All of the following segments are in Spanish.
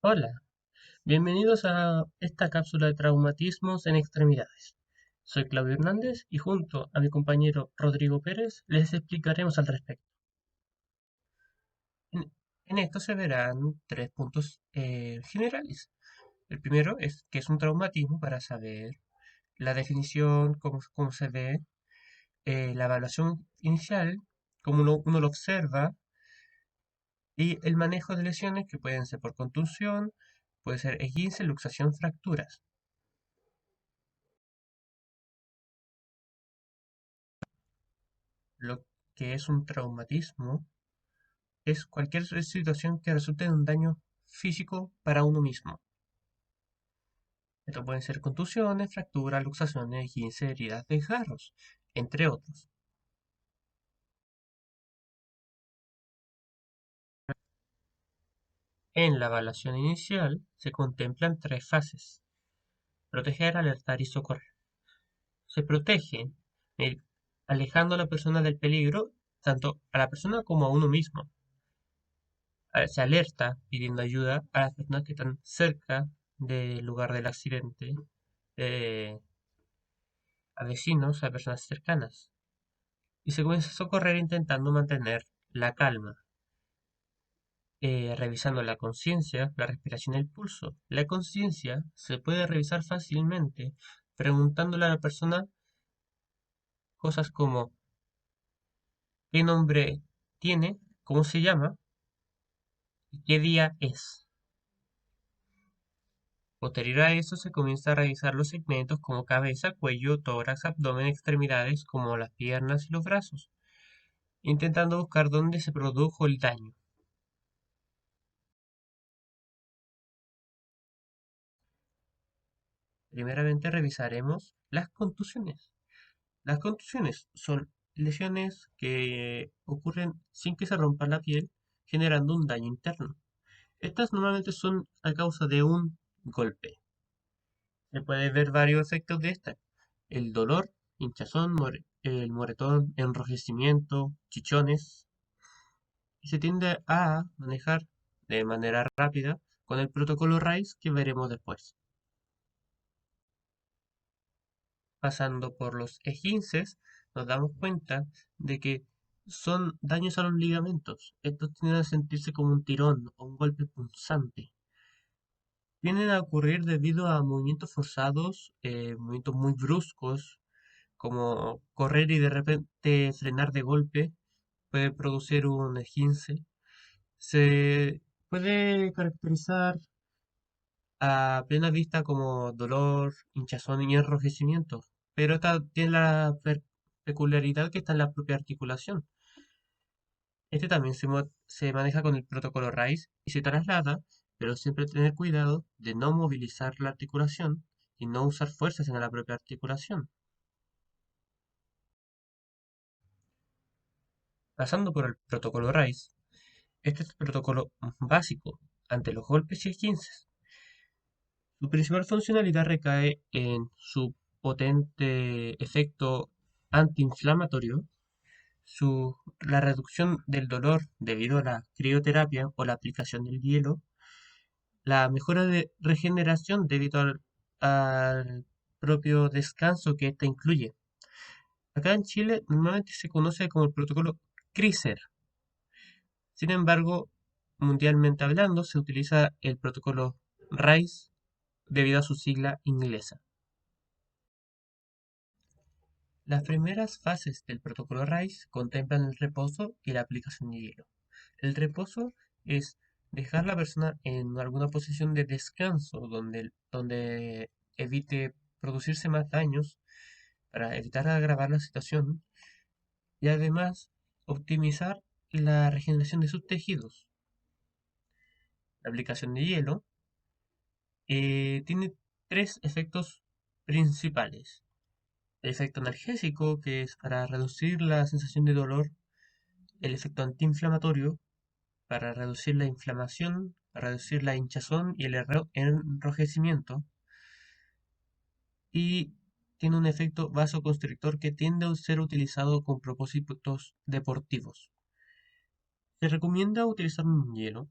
Hola, bienvenidos a esta cápsula de traumatismos en extremidades. Soy Claudio Hernández y junto a mi compañero Rodrigo Pérez les explicaremos al respecto. En, en esto se verán tres puntos generales. El primero es que es un traumatismo para saber la definición, cómo se ve, la evaluación inicial, cómo uno lo observa y el manejo de lesiones que pueden ser por contusión, puede ser esguince, luxación, fracturas. Lo que es un traumatismo es cualquier situación que resulte en un daño físico para uno mismo. Esto pueden ser contusiones, fracturas, luxaciones, 15 heridas, desgarros, entre otros. En la evaluación inicial se contemplan tres fases: proteger, alertar y socorrer. Se protege eh, alejando a la persona del peligro, tanto a la persona como a uno mismo. Se alerta pidiendo ayuda a las personas que están cerca del lugar del accidente, eh, a vecinos, a personas cercanas. Y se comienza a socorrer intentando mantener la calma, revisando la conciencia, la respiración y el pulso. La conciencia se puede revisar fácilmente preguntándole a la persona cosas como qué nombre tiene, cómo se llama y qué día es. Posterior a eso se comienza a revisar los segmentos como cabeza, cuello, tórax, abdomen, extremidades como las piernas y los brazos, intentando buscar dónde se produjo el daño. Primeramente revisaremos las contusiones. Las contusiones son lesiones que ocurren sin que se rompa la piel, generando un daño interno. Estas normalmente son a causa de un golpe. Se puede ver varios efectos de esta: el dolor, hinchazón, el moretón, enrojecimiento, chichones, y se tiende a manejar de manera rápida con el protocolo RICE que veremos después. Pasando por los esguinces, nos damos cuenta de que son daños a los ligamentos. Estos tienden a sentirse como un tirón o un golpe punzante. Tienden a ocurrir debido a movimientos forzados, movimientos muy bruscos, como correr y de repente frenar de golpe, puede producir un esguince. Se puede caracterizar a plena vista como dolor, hinchazón y enrojecimiento, pero esta tiene la peculiaridad que está en la propia articulación. Este también se maneja con el protocolo RICE y se traslada, pero siempre tener cuidado de no movilizar la articulación y no usar fuerzas en la propia articulación. Pasando por el protocolo RICE, este es el protocolo básico ante los golpes y esguinces. Su principal funcionalidad recae en su potente efecto antiinflamatorio, la reducción del dolor debido a la crioterapia o la aplicación del hielo, la mejora de regeneración debido al propio descanso que ésta incluye. Acá en Chile normalmente se conoce como el protocolo CRISER. Sin embargo, mundialmente hablando, se utiliza el protocolo RICE debido a su sigla inglesa. Las primeras fases del protocolo RICE contemplan el reposo y la aplicación de hielo. El reposo es dejar a la persona en alguna posición de descanso donde evite producirse más daños para evitar agravar la situación y además optimizar la regeneración de sus tejidos. La aplicación de hielo tiene tres efectos principales: el efecto analgésico, que es para reducir la sensación de dolor; el efecto antiinflamatorio, para reducir la inflamación, para reducir la hinchazón y el enrojecimiento; y tiene un efecto vasoconstrictor que tiende a ser utilizado con propósitos deportivos. Se recomienda utilizar un hielo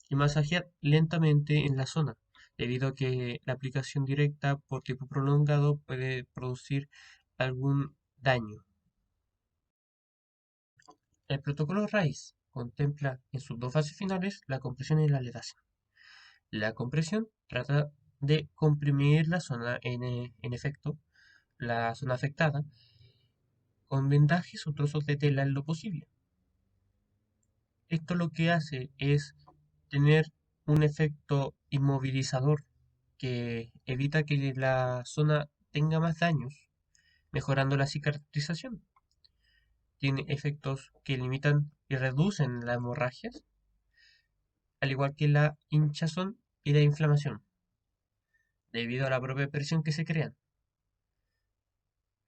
y masajear lentamente en la zona, debido a que la aplicación directa por tiempo prolongado puede producir algún daño. El protocolo RAIS contempla en sus dos fases finales la compresión y la alevación. La compresión trata de comprimir la zona en efecto, la zona afectada, con vendajes o trozos de tela en lo posible. Esto lo que hace es tener un efecto inmovilizador que evita que la zona tenga más daños, mejorando la cicatrización. Tiene efectos que limitan y reducen las hemorragias, al igual que la hinchazón y la inflamación, debido a la propia presión que se crean.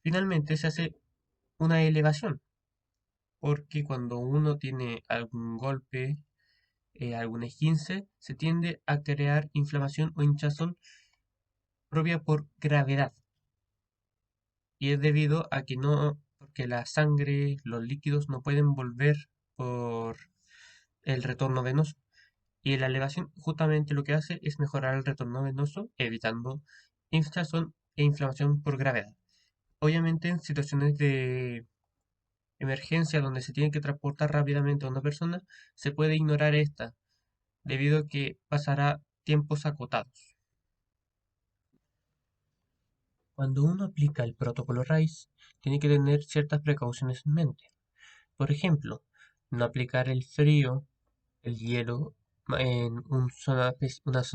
Finalmente se hace una elevación, porque cuando uno tiene algún golpe, algún esguince, se tiende a crear inflamación o hinchazón propia por gravedad. Y es debido a que porque la sangre, los líquidos no pueden volver por el retorno venoso. Y la elevación justamente lo que hace es mejorar el retorno venoso, evitando hinchazón e inflamación por gravedad. Obviamente en situaciones de emergencia donde se tiene que transportar rápidamente a una persona, se puede ignorar esta, debido a que pasará tiempos acotados. Cuando uno aplica el protocolo RAIS, tiene que tener ciertas precauciones en mente. Por ejemplo, no aplicar el frío, el hielo, en una zona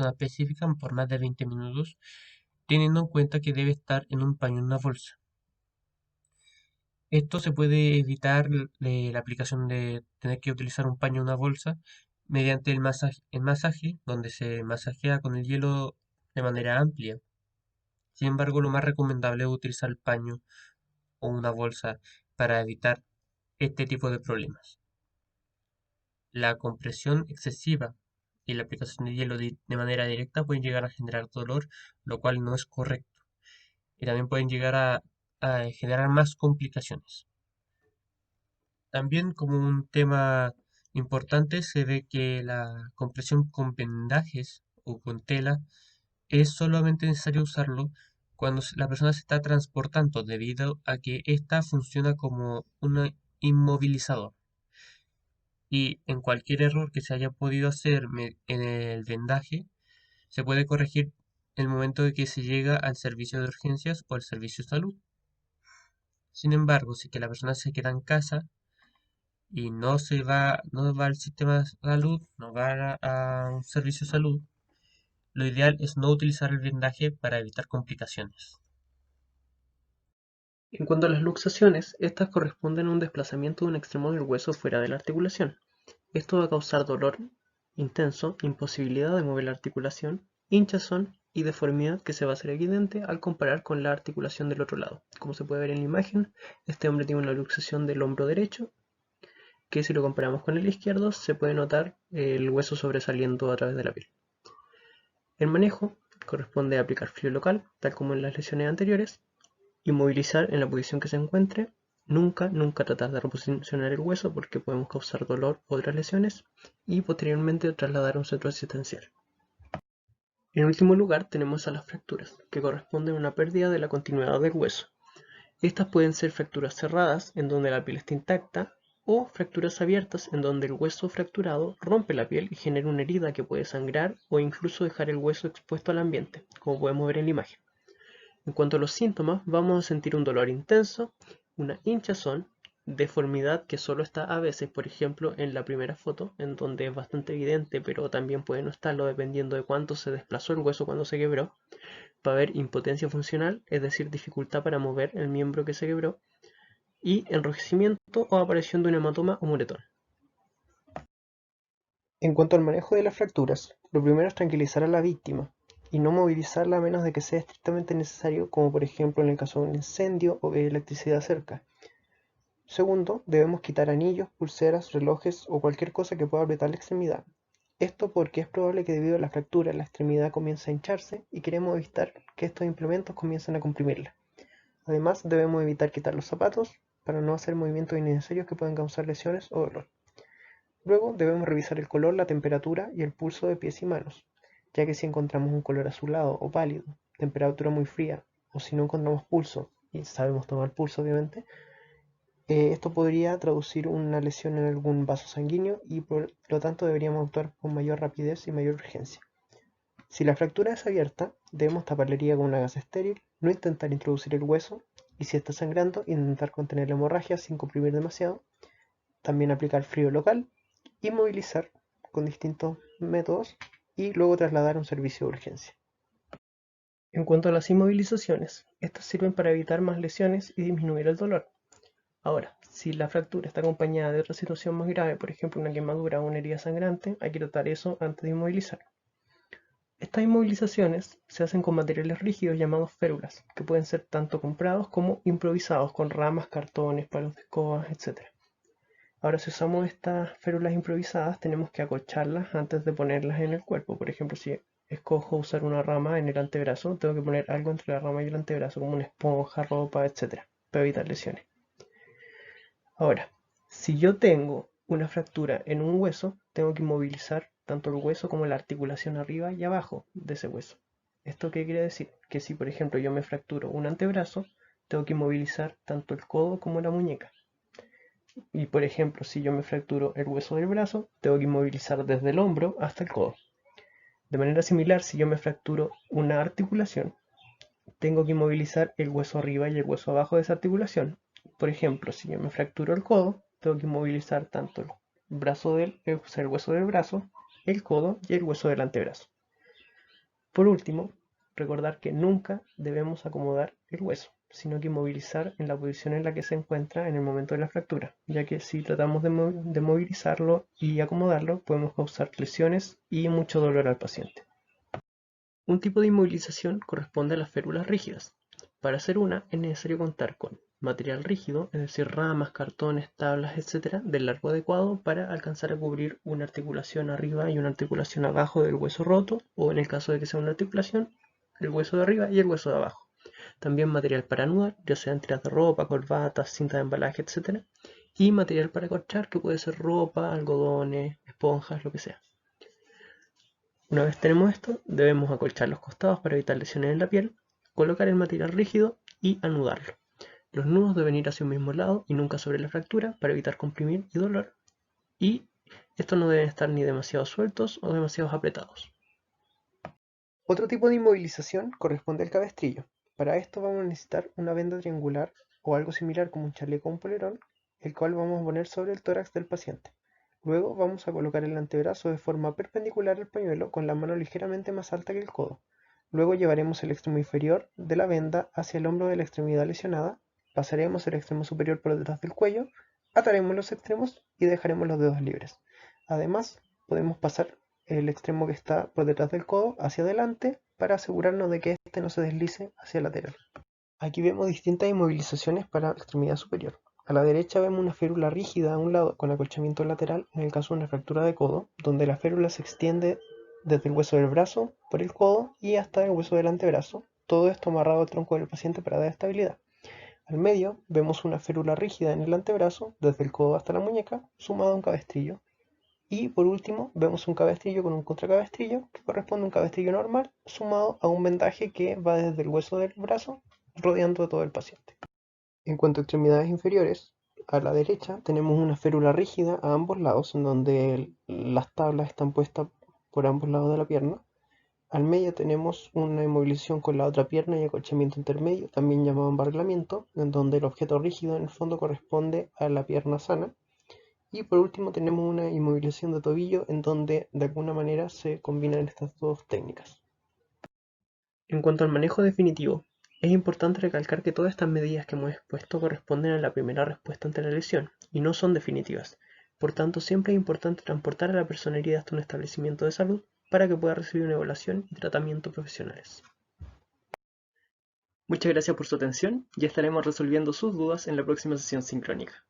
específica por más de 20 minutos, teniendo en cuenta que debe estar en un paño en una bolsa. Esto se puede evitar la aplicación de tener que utilizar un paño en una bolsa mediante el masaje, donde se masajea con el hielo de manera amplia. Sin embargo, lo más recomendable es utilizar el paño o una bolsa para evitar este tipo de problemas. La compresión excesiva y la aplicación de hielo de manera directa pueden llegar a generar dolor, lo cual no es correcto. Y también pueden llegar a generar más complicaciones. También como un tema importante se ve que la compresión con vendajes o con tela es solamente necesario usarlo cuando la persona se está transportando debido a que ésta funciona como un inmovilizador. Y en cualquier error que se haya podido hacer en el vendaje, se puede corregir el momento de que se llega al servicio de urgencias o al servicio de salud. Sin embargo, si que la persona se queda en casa y no va al sistema de salud, no va a un servicio de salud, lo ideal es no utilizar el vendaje para evitar complicaciones. En cuanto a las luxaciones, estas corresponden a un desplazamiento de un extremo del hueso fuera de la articulación. Esto va a causar dolor intenso, imposibilidad de mover la articulación, hinchazón y deformidad que se va a hacer evidente al comparar con la articulación del otro lado. Como se puede ver en la imagen, este hombre tiene una luxación del hombro derecho, que si lo comparamos con el izquierdo, se puede notar el hueso sobresaliendo a través de la piel. El manejo corresponde a aplicar frío local, tal como en las lesiones anteriores, inmovilizar en la posición que se encuentre, nunca tratar de reposicionar el hueso porque podemos causar dolor u otras lesiones, y posteriormente trasladar a un centro asistencial. En último lugar tenemos a las fracturas, que corresponden a una pérdida de la continuidad del hueso. Estas pueden ser fracturas cerradas, en donde la piel está intacta, o fracturas abiertas, en donde el hueso fracturado rompe la piel y genera una herida que puede sangrar o incluso dejar el hueso expuesto al ambiente, como podemos ver en la imagen. En cuanto a los síntomas, vamos a sentir un dolor intenso, una hinchazón, deformidad que solo está a veces, por ejemplo, en la primera foto, en donde es bastante evidente, pero también puede no estarlo dependiendo de cuánto se desplazó el hueso cuando se quebró. Va a haber impotencia funcional, es decir, dificultad para mover el miembro que se quebró, y enrojecimiento o aparición de un hematoma o moretón. En cuanto al manejo de las fracturas, lo primero es tranquilizar a la víctima y no movilizarla a menos de que sea estrictamente necesario, como por ejemplo en el caso de un incendio o de electricidad cerca. Segundo, debemos quitar anillos, pulseras, relojes o cualquier cosa que pueda apretar la extremidad. Esto porque es probable que debido a la fractura la extremidad comience a hincharse y queremos evitar que estos implementos comiencen a comprimirla. Además, debemos evitar quitar los zapatos para no hacer movimientos innecesarios que puedan causar lesiones o dolor. Luego debemos revisar el color, la temperatura y el pulso de pies y manos, ya que si encontramos un color azulado o pálido, temperatura muy fría, o si no encontramos pulso, y sabemos tomar pulso obviamente, esto podría traducir una lesión en algún vaso sanguíneo y por lo tanto deberíamos actuar con mayor rapidez y mayor urgencia. Si la fractura es abierta, debemos tapar la herida con una gasa estéril, no intentar introducir el hueso y si está sangrando, intentar contener la hemorragia sin comprimir demasiado, también aplicar frío local, inmovilizar con distintos métodos y luego trasladar a un servicio de urgencia. En cuanto a las inmovilizaciones, estas sirven para evitar más lesiones y disminuir el dolor. Ahora, si la fractura está acompañada de otra situación más grave, por ejemplo una quemadura o una herida sangrante, hay que tratar eso antes de inmovilizar. Estas inmovilizaciones se hacen con materiales rígidos llamados férulas, que pueden ser tanto comprados como improvisados con ramas, cartones, palos de escobas, etc. Ahora, si usamos estas férulas improvisadas, tenemos que acolcharlas antes de ponerlas en el cuerpo. Por ejemplo, si escojo usar una rama en el antebrazo, tengo que poner algo entre la rama y el antebrazo, como una esponja, ropa, etc., para evitar lesiones. Ahora, si yo tengo una fractura en un hueso, tengo que inmovilizar tanto el hueso como la articulación arriba y abajo de ese hueso. ¿Esto qué quiere decir? Que si, por ejemplo, yo me fracturo un antebrazo, tengo que inmovilizar tanto el codo como la muñeca. Y, por ejemplo, si yo me fracturo el hueso del brazo, tengo que inmovilizar desde el hombro hasta el codo. De manera similar, si yo me fracturo una articulación, tengo que inmovilizar el hueso arriba y el hueso abajo de esa articulación. Por ejemplo, si yo me fracturo el codo, tengo que inmovilizar tanto el el hueso del brazo, el codo y el hueso del antebrazo. Por último, recordar que nunca debemos acomodar el hueso, sino que inmovilizar en la posición en la que se encuentra en el momento de la fractura, ya que si tratamos de movilizarlo y acomodarlo, podemos causar lesiones y mucho dolor al paciente. Un tipo de inmovilización corresponde a las férulas rígidas. Para hacer una es necesario contar con material rígido, es decir, ramas, cartones, tablas, etc., del largo adecuado para alcanzar a cubrir una articulación arriba y una articulación abajo del hueso roto, o en el caso de que sea una articulación, el hueso de arriba y el hueso de abajo. También material para anudar, ya sean tiras de ropa, corbatas, cinta de embalaje, etc. Y material para acolchar, que puede ser ropa, algodones, esponjas, lo que sea. Una vez tenemos esto, debemos acolchar los costados para evitar lesiones en la piel, colocar el material rígido y anudarlo. Los nudos deben ir hacia un mismo lado y nunca sobre la fractura para evitar comprimir y dolor. Y estos no deben estar ni demasiado sueltos o demasiado apretados. Otro tipo de inmovilización corresponde al cabestrillo. Para esto vamos a necesitar una venda triangular o algo similar como un chaleco o un polerón, el cual vamos a poner sobre el tórax del paciente. Luego vamos a colocar el antebrazo de forma perpendicular al pañuelo con la mano ligeramente más alta que el codo. Luego llevaremos el extremo inferior de la venda hacia el hombro de la extremidad lesionada, pasaremos el extremo superior por detrás del cuello, ataremos los extremos y dejaremos los dedos libres. Además, podemos pasar el extremo que está por detrás del codo hacia adelante para asegurarnos de que este no se deslice hacia el lateral. Aquí vemos distintas inmovilizaciones para la extremidad superior. A la derecha vemos una férula rígida a un lado con acolchamiento lateral en el caso de una fractura de codo, donde la férula se extiende desde el hueso del brazo, por el codo y hasta el hueso del antebrazo, todo esto amarrado al tronco del paciente para dar estabilidad. Al medio vemos una férula rígida en el antebrazo, desde el codo hasta la muñeca, sumado a un cabestrillo. Y por último vemos un cabestrillo con un contracabestrillo, que corresponde a un cabestrillo normal, sumado a un vendaje que va desde el hueso del brazo, rodeando a todo el paciente. En cuanto a extremidades inferiores, a la derecha tenemos una férula rígida a ambos lados, en donde las tablas están puestas por ambos lados de la pierna. Al medio tenemos una inmovilización con la otra pierna y acolchamiento intermedio, también llamado embarglamiento, en donde el objeto rígido en el fondo corresponde a la pierna sana. Y por último tenemos una inmovilización de tobillo, en donde de alguna manera se combinan estas dos técnicas. En cuanto al manejo definitivo, es importante recalcar que todas estas medidas que hemos expuesto corresponden a la primera respuesta ante la lesión y no son definitivas. Por tanto, siempre es importante transportar a la persona herida hasta un establecimiento de salud para que pueda recibir una evaluación y tratamiento profesionales. Muchas gracias por su atención y estaremos resolviendo sus dudas en la próxima sesión sincrónica.